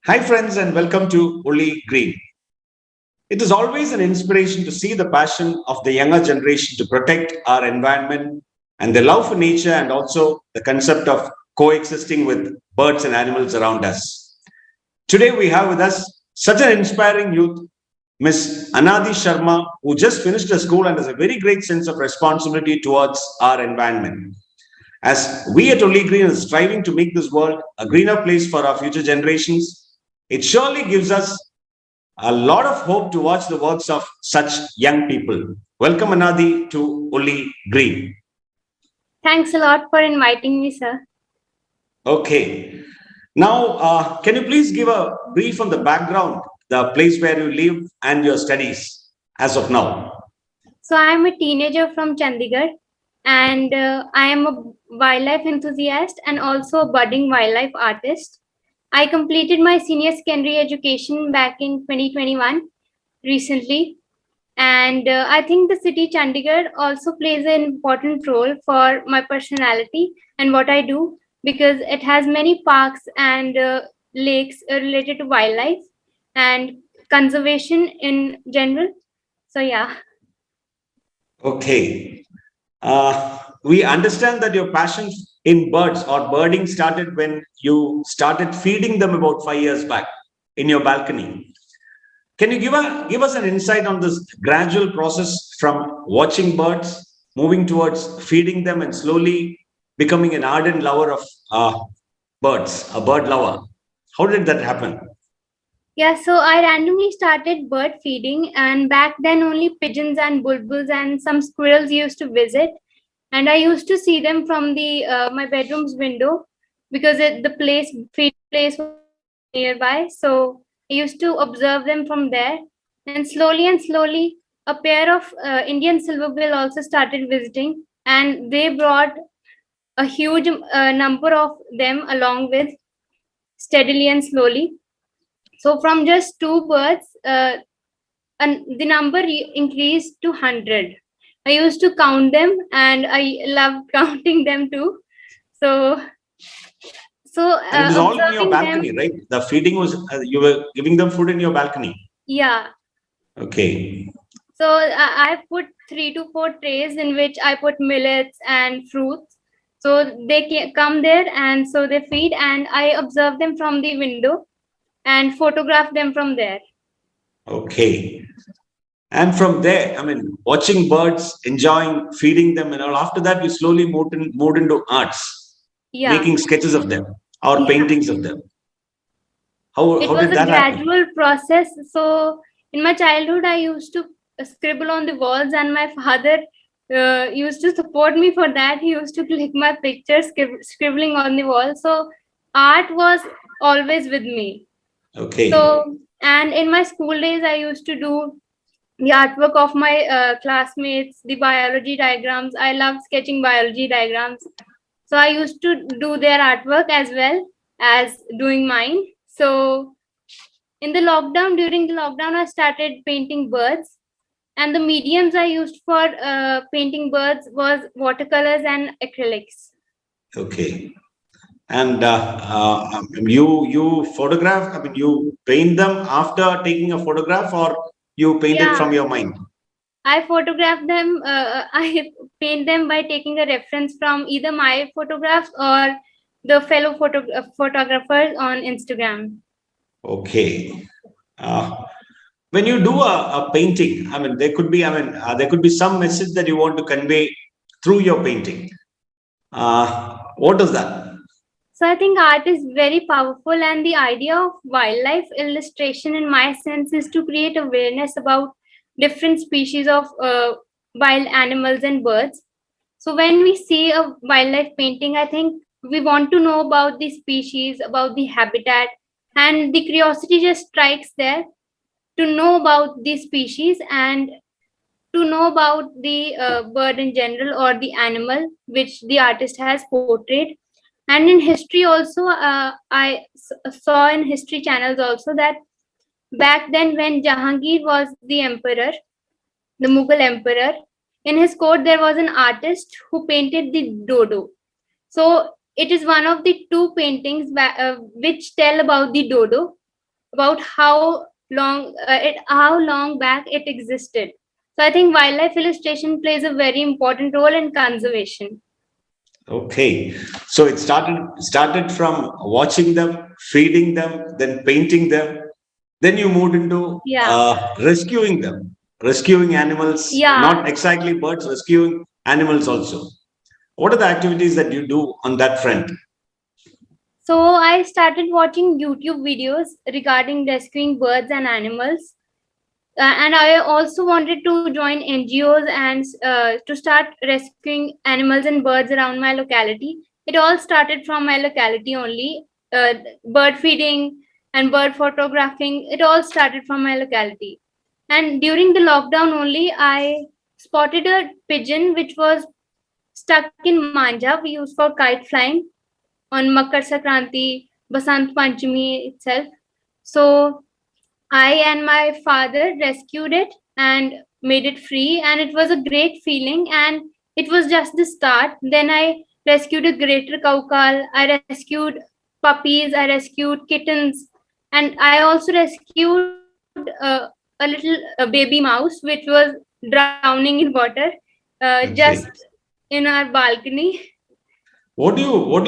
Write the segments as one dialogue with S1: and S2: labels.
S1: Hi, friends, and welcome to Uli Green. It is always an inspiration to see the passion of the younger generation to protect our environment and the love for nature and also the concept of coexisting with birds and animals around us. Today, we have with us such an inspiring youth, Miss Anadi Sharma, who just finished her school and has a very great sense of responsibility towards our environment. As we at Only Green are striving to make this world a greener place for our future generations, it surely gives us a lot of hope to watch the works of such young people. Welcome, Anadi, to Only Green.
S2: Thanks a lot for inviting me, sir.
S1: Okay. Now, can you please give a brief on the background, the place where you live, and your studies as of now?
S2: So, I am a teenager from Chandigarh and I am a wildlife enthusiast and also a budding wildlife artist. I completed my senior secondary education back in 2021 recently. And I think the city Chandigarh also plays an important role for my personality and what I do because it has many parks and lakes related to wildlife and conservation in general. So, yeah.
S1: Okay. We understand that your passion in birds or birding started when you started feeding them about 5 years back in your balcony. Can you give us an insight on this gradual process from watching birds, moving towards feeding them, and slowly becoming an ardent lover of birds, a bird lover? How did that happen?
S2: Yeah, so I randomly started bird feeding, and back then only pigeons and bulbuls and some squirrels used to visit, and I used to see them from the my bedroom's window because the feed place was nearby. So I used to observe them from there, and slowly, a pair of Indian silverbill also started visiting, and they brought a huge number of them along with steadily and slowly. So from just two birds, and the number increased to 100. I used to count them, and I loved counting them too. So,
S1: And it was all in your
S2: observing them,
S1: balcony, right? The feeding was, you were giving them food in your balcony.
S2: yeah.
S1: Okay.
S2: So I put 3 to 4 trays in which I put millets and fruits. So they come there, and so they feed, and I observe them from the window and photograph them from there.
S1: Okay. And from there, I mean, watching birds, enjoying feeding them, and all. After that, you slowly moved into arts,
S2: Yeah,
S1: making sketches of them or
S2: yeah.
S1: paintings of them. How
S2: It
S1: how
S2: was
S1: did
S2: a
S1: that happen?
S2: gradual process. So in my childhood, I used to scribble on the walls, and my father used to support me for that. He used to click my pictures, scribbling on the wall. So art was always with me.
S1: Okay.
S2: So, and in my school days, I used to do the artwork of my classmates, the biology diagrams. I loved sketching biology diagrams. So I used to do their artwork as well as doing mine. So during the lockdown, I started painting birds, and the mediums I used for painting birds was watercolors and acrylics.
S1: Okay. And you photograph. I mean, you paint them after taking a photograph, or you paint it
S2: Yeah,
S1: from your mind.
S2: I photograph them. I paint them by taking a reference from either my photographs or the fellow photographers on Instagram.
S1: Okay. Uh, when you do a painting, I mean, there could be some message that you want to convey through your painting. What is that?
S2: So I think art is very powerful, and the idea of wildlife illustration, in my sense, is to create awareness about different species of wild animals and birds. So when we see a wildlife painting, I think we want to know about the species, about the habitat, and the curiosity just strikes there to know about the species and to know about the bird in general or the animal which the artist has portrayed. And in history also, saw in history channels also that back then when Jahangir was the emperor, the Mughal emperor, in his court there was an artist who painted the dodo. So it is one of the two paintings which tell about the dodo. about how long back it existed. So I think wildlife illustration plays a very important role in conservation.
S1: Okay, so it started from watching them, feeding them, then painting them. Then you moved into
S2: Yeah.
S1: rescuing them, rescuing animals,
S2: Yeah.
S1: not exactly birds, rescuing animals also. What are the activities that you do on that front?
S2: So I started watching YouTube videos regarding rescuing birds and animals. And I also wanted to join NGOs and to start rescuing animals and birds around my locality. It all started from my locality only. Bird feeding and bird photographing, it all started from my locality. And during the lockdown only, I spotted a pigeon which was stuck in manja we use for kite flying on Makar Sankranti, Basant Panchami itself. So I and my father rescued it and made it free, and it was a great feeling. And it was just the start. Then I rescued a greater kaukal, I rescued puppies, I rescued kittens, and I also rescued a little baby mouse which was drowning in water just
S1: Okay.
S2: in our balcony.
S1: What do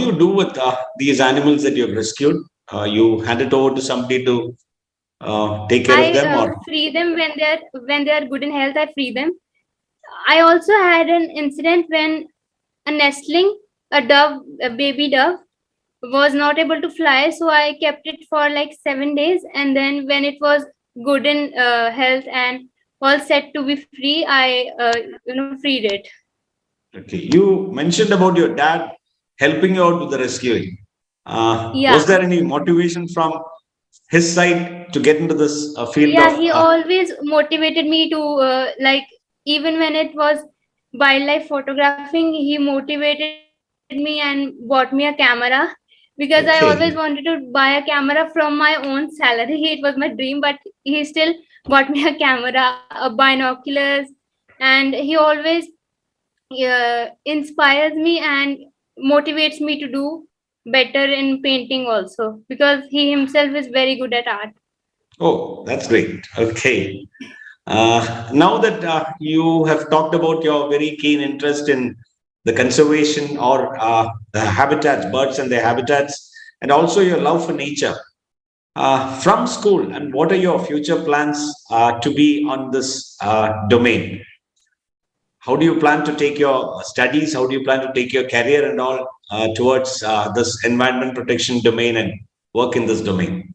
S1: you do with these animals that you have rescued? You hand it over to somebody to take care of
S2: I
S1: them, or
S2: free them when they are good in health. I free them. I also had an incident when a nestling, a baby dove, was not able to fly, so I kept it for like 7 days, and then when it was good in health and all set to be free, I freed it.
S1: okay. You mentioned about your dad helping you out with the rescuing. Was
S2: Yeah,
S1: there any motivation from his side to get into this field
S2: yeah.
S1: of?
S2: He always motivated me to like even when it was wildlife photographing, he motivated me and bought me a camera because I always wanted to
S1: Okay,
S2: buy a camera from my own salary. It was my dream, but he still bought me a camera, binoculars, and he always inspires me and motivates me to do better in painting also because he himself is very good at art.
S1: oh, that's great. Okay. Now that you have talked about your very keen interest in the conservation or the habitats, birds and their habitats, and also your love for nature, from school, and what are your future plans to be on this domain? How do you plan to take your studies? How do you plan to take your career and all towards this environment protection domain and work in this domain?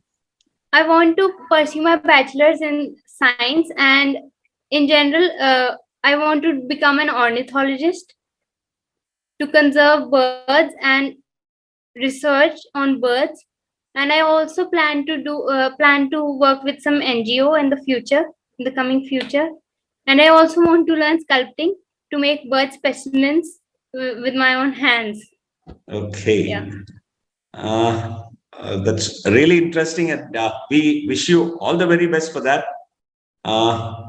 S2: I want to pursue my bachelor's in science, and in general, I want to become an ornithologist to conserve birds and research on birds. And I also plan to work with some NGO in the future, in the coming future. And I also want to learn sculpting to make bird specimens with my own hands. Yeah.
S1: Okay. Uh, that's really interesting, and we wish you all the very best for that. Uh,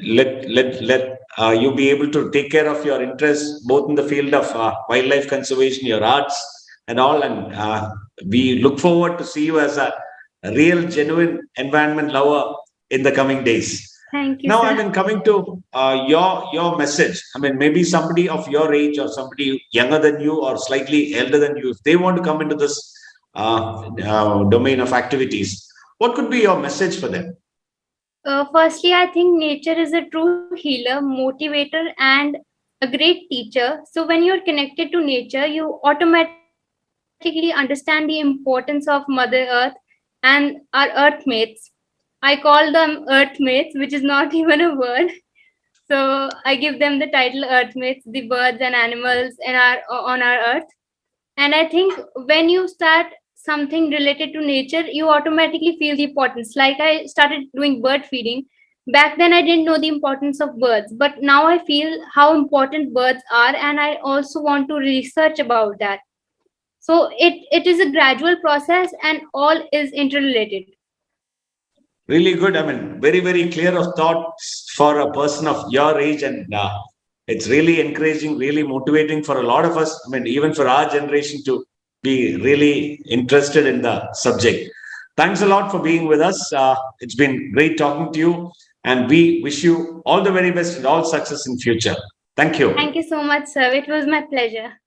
S1: let you be able to take care of your interests both in the field of wildlife conservation, your arts, and all. And we look forward to see you as a real, genuine environment lover in the coming days.
S2: Thank you,
S1: Now, I
S2: sir.
S1: mean, coming to your message. I mean, maybe somebody of your age or somebody younger than you or slightly elder than you, if they want to come into this domain of activities, what could be your message for them?
S2: Firstly, I think nature is a true healer, motivator, and a great teacher. So, when you're connected to nature, you automatically understand the importance of Mother Earth and our Earthmates. I call them Earthmates, which is not even a word. So, I give them the title Earthmates, the birds and animals on our Earth. And I think when you start something related to nature, you automatically feel the importance. Like I started doing bird feeding. Back then, I didn't know the importance of birds, but now I feel how important birds are, and I also want to research about that. So it is a gradual process, and all is interrelated.
S1: Really good. I mean, very, very clear of thoughts for a person of your age. And it's really encouraging, really motivating for a lot of us. I mean, even for our generation to be really interested in the subject. Thanks a lot for being with us. It's been great talking to you, and we wish you all the very best and all success in future. Thank you.
S2: Thank you so much, sir. It was my pleasure.